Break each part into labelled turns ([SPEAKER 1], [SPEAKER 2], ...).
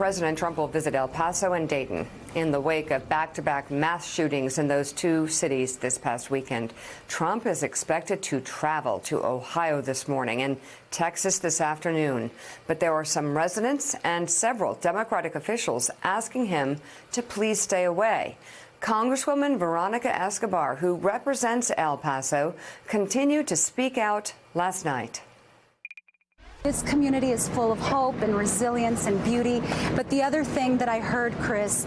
[SPEAKER 1] President Trump will visit El Paso and Dayton in the wake of back-to-back mass shootings in those two cities this past weekend. Trump is expected to travel to Ohio this morning and Texas this afternoon. But there are some residents and several Democratic officials asking him to please stay away. Congresswoman Veronica Escobar, who represents El Paso, continued to speak out last night.
[SPEAKER 2] This community is full of hope and resilience and beauty. But the other thing that I heard, Chris,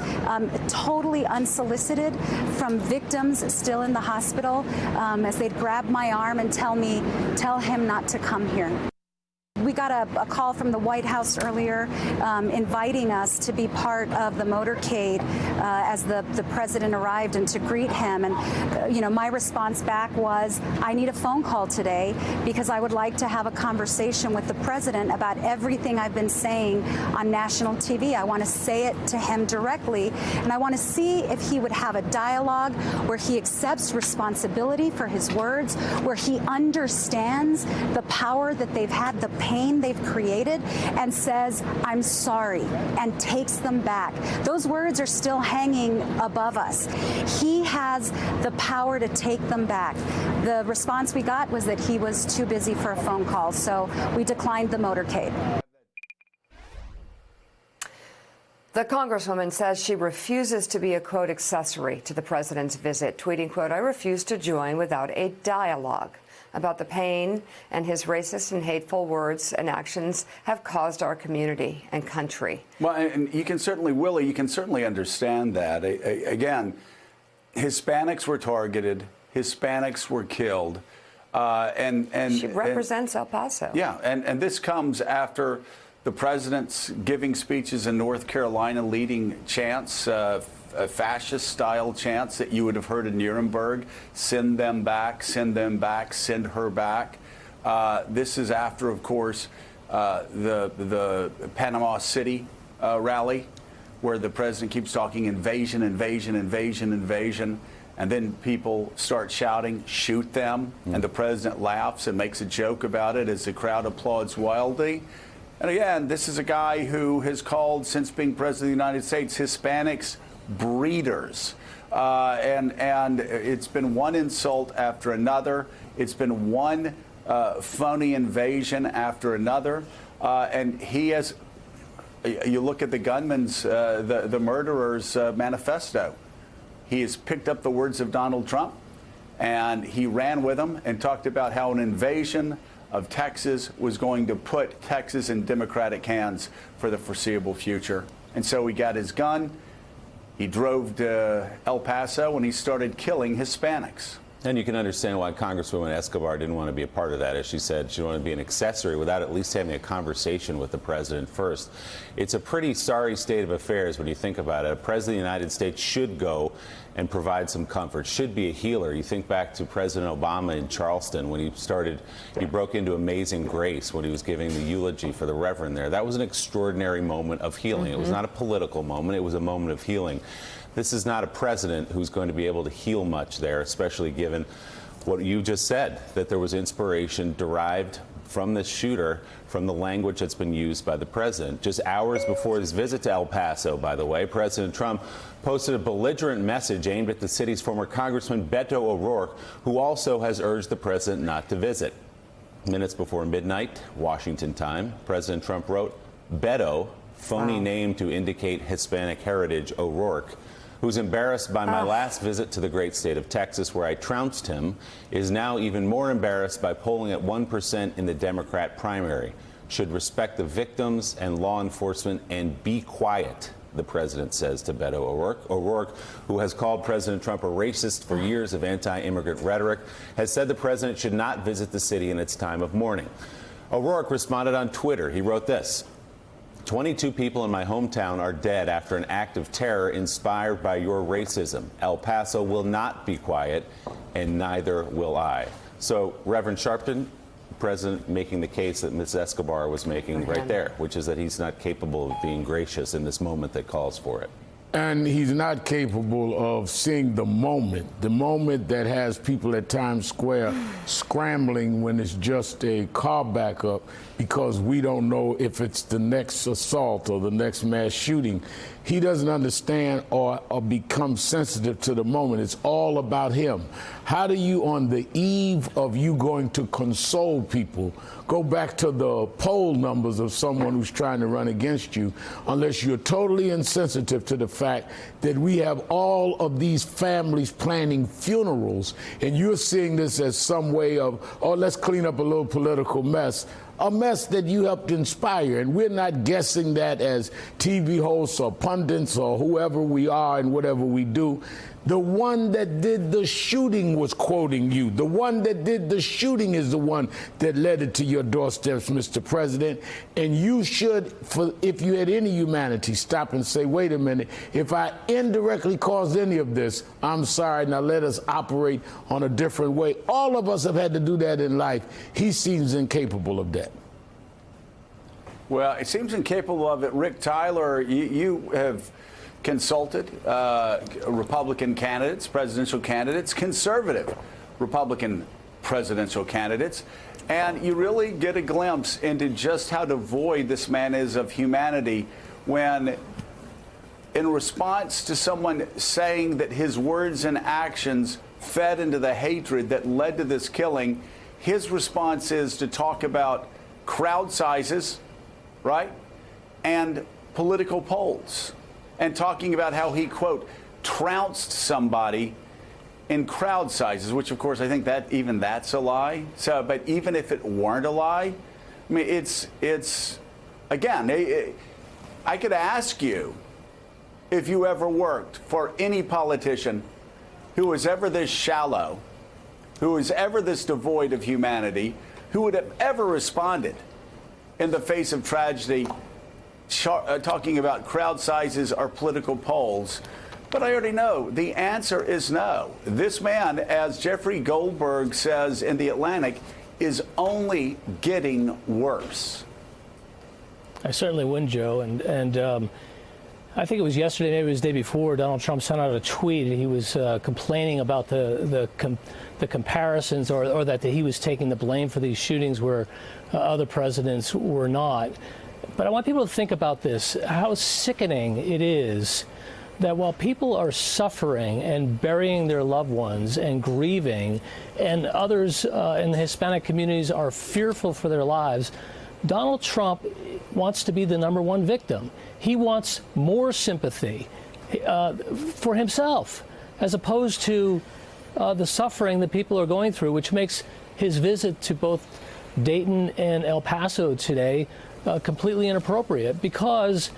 [SPEAKER 2] totally unsolicited from victims still in the hospital, as they'd grab my arm and tell him not to come here. We got a call from the White House earlier inviting us to be part of the motorcade as the president arrived and to greet him. And, my response back was, I need a phone call today because I would like to have a conversation with the president about everything I've been saying on national TV. I want to say it to him directly, and I want to see if he would have a dialogue where he accepts responsibility for his words, where he understands the power that they've had, the pain they've created, and says, I'm sorry, and takes them back. Those words are still hanging above us. He has the power to take them back. The response we got was that he was too busy for a phone call, so we declined the motorcade.
[SPEAKER 1] The Congresswoman says she refuses to be a, quote, accessory to the president's visit, tweeting, quote, I refuse to join without a dialogue about the pain and his racist and hateful words and actions have caused our community and country.
[SPEAKER 3] Well, and you can certainly, Willie, you can certainly understand that. Again, Hispanics were targeted, Hispanics were killed, and
[SPEAKER 1] she represents El Paso.
[SPEAKER 3] Yeah, and this comes after the president's giving speeches in North Carolina, leading chants, a fascist-style chants that you would have heard in Nuremberg, send them back, send them back, send her back. This is after, of course, the Panama City rally, where the president keeps talking invasion, invasion, invasion, invasion, and then people start shouting, shoot them, and the president laughs and makes a joke about it as the crowd applauds wildly. And again, this is a guy who has called, since being president of the United States, Hispanics breeders. And it's been one insult after another. It's been one phony invasion after another. And he has, you look at the gunman's, the murderer's manifesto. He has picked up the words of Donald Trump, and he ran with them and talked about how an invasion of Texas was going to put Texas in Democratic hands for the foreseeable future. And so he got his gun, he drove to El Paso, and he started killing Hispanics.
[SPEAKER 4] And you can understand why Congresswoman Escobar didn't want to be a part of that. As she said, she wanted to be an accessory without at least having a conversation with the president first. It's a pretty sorry state of affairs when you think about it. A president of the United States should go and provide some comfort, should be a healer. You think back to President Obama in Charleston when he broke into Amazing Grace when he was giving the eulogy for the Reverend there. That was an extraordinary moment of healing. It was not a political moment. It was a moment of healing. This is not a president who's going to be able to heal much there, especially given what you just said, that there was inspiration derived from this shooter from the language that's been used by the president. Just hours before his visit to El Paso, by the way, President Trump posted a belligerent message aimed at the city's former Congressman Beto O'Rourke, who also has urged the president not to visit. Minutes before midnight, Washington time, President Trump wrote, Beto, phony name to indicate Hispanic heritage, O'Rourke, who's embarrassed by my last visit to the great state of Texas, where I trounced him, is now even more embarrassed by polling at 1% in the Democrat primary. Should respect the victims and law enforcement and be quiet, the president says to Beto O'Rourke. O'Rourke, who has called President Trump a racist for years of anti-immigrant rhetoric, has said the president should not visit the city in its time of mourning. O'Rourke responded on Twitter. He wrote this: 22 people in my hometown are dead after an act of terror inspired by your racism. El Paso will not be quiet, and neither will I. So, Reverend Sharpton, the president making the case that Ms. Escobar was making right there, which is that he's not capable of being gracious in this moment that calls for it.
[SPEAKER 5] And he's not capable of seeing the moment that has people at Times Square scrambling when it's just a car backup because we don't know if it's the next assault or the next mass shooting. He doesn't understand or become sensitive to the moment. It's all about him. How do you, on the eve of you going to console people, go back to the poll numbers of someone who's trying to run against you unless you're totally insensitive to the fact that we have all of these families planning funerals, and you're seeing this as some way of, oh, let's clean up a little political mess. A mess that you helped inspire. And we're not guessing that as TV hosts or pundits or whoever we are and whatever we do. The one that did the shooting was quoting you. The one that did the shooting is the one that led it to your doorsteps, Mr. President. And you should, if you had any humanity, stop and say, wait a minute, if I indirectly caused any of this, I'm sorry, now let us operate on a different way. All of us have had to do that in life. He seems incapable of that.
[SPEAKER 3] Well, it seems incapable of it. Rick Tyler, you have consulted Republican candidates, presidential candidates, conservative Republican presidential candidates, and you really get a glimpse into just how devoid this man is of humanity when, in response to someone saying that his words and actions fed into the hatred that led to this killing, his response is to talk about crowd sizes, right, and political polls, and talking about how he, quote, trounced somebody in crowd sizes, which, of course, I think that even that's a lie. So, but even if it weren't a lie, I mean, it's again, I could ask you if you ever worked for any politician who was ever this shallow, who was ever this devoid of humanity, who would have ever responded in the face of tragedy, talking about crowd sizes or political polls. But I already know the answer is no. This man, as Jeffrey Goldberg says in The Atlantic, is only getting worse.
[SPEAKER 6] I certainly wouldn't, Joe. And I think it was yesterday, maybe it was the day before, Donald Trump sent out a tweet. He was complaining about the comparisons or that he was taking the blame for these shootings where other presidents were not. But I want people to think about this, how sickening it is that while people are suffering and burying their loved ones and grieving, and others in the Hispanic communities are fearful for their lives, Donald Trump wants to be the #1 victim. He wants more sympathy for himself, as opposed to the suffering that people are going through, which makes his visit to both Dayton and El Paso today completely inappropriate, because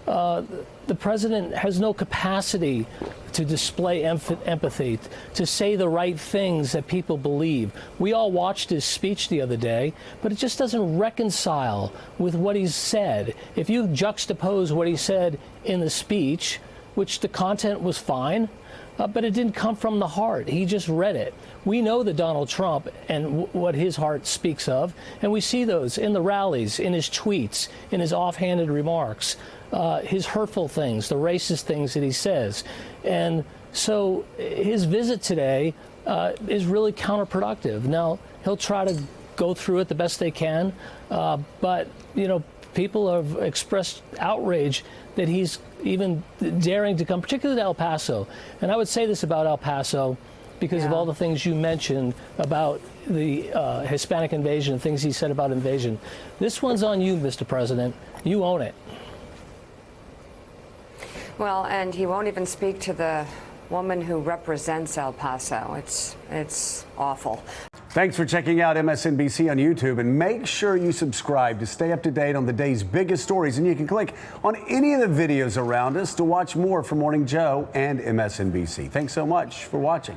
[SPEAKER 6] the president has no capacity to display empathy, to say the right things that people believe. We all watched his speech the other day, but it just doesn't reconcile with what he's said. If you juxtapose what he said in the speech, which the content was fine, but it didn't come from the heart. He just read it. We know that Donald Trump and what his heart speaks of, and we see those in the rallies, in his tweets, in his offhanded remarks, his hurtful things, the racist things that he says. And so his visit today is really counterproductive. Now, he'll try to go through it the best they can, but, you know, people have expressed outrage that he's even daring to come, particularly to El Paso. And I would say this about El Paso because of all the things you mentioned about the Hispanic invasion, things he said about invasion. This one's on you, Mr. President. You own it.
[SPEAKER 1] Well, and he won't even speak to the woman who represents El Paso. It's awful.
[SPEAKER 7] Thanks for checking out MSNBC on YouTube, and make sure you subscribe to stay up to date on the day's biggest stories. And you can click on any of the videos around us to watch more from Morning Joe and MSNBC. Thanks so much for watching.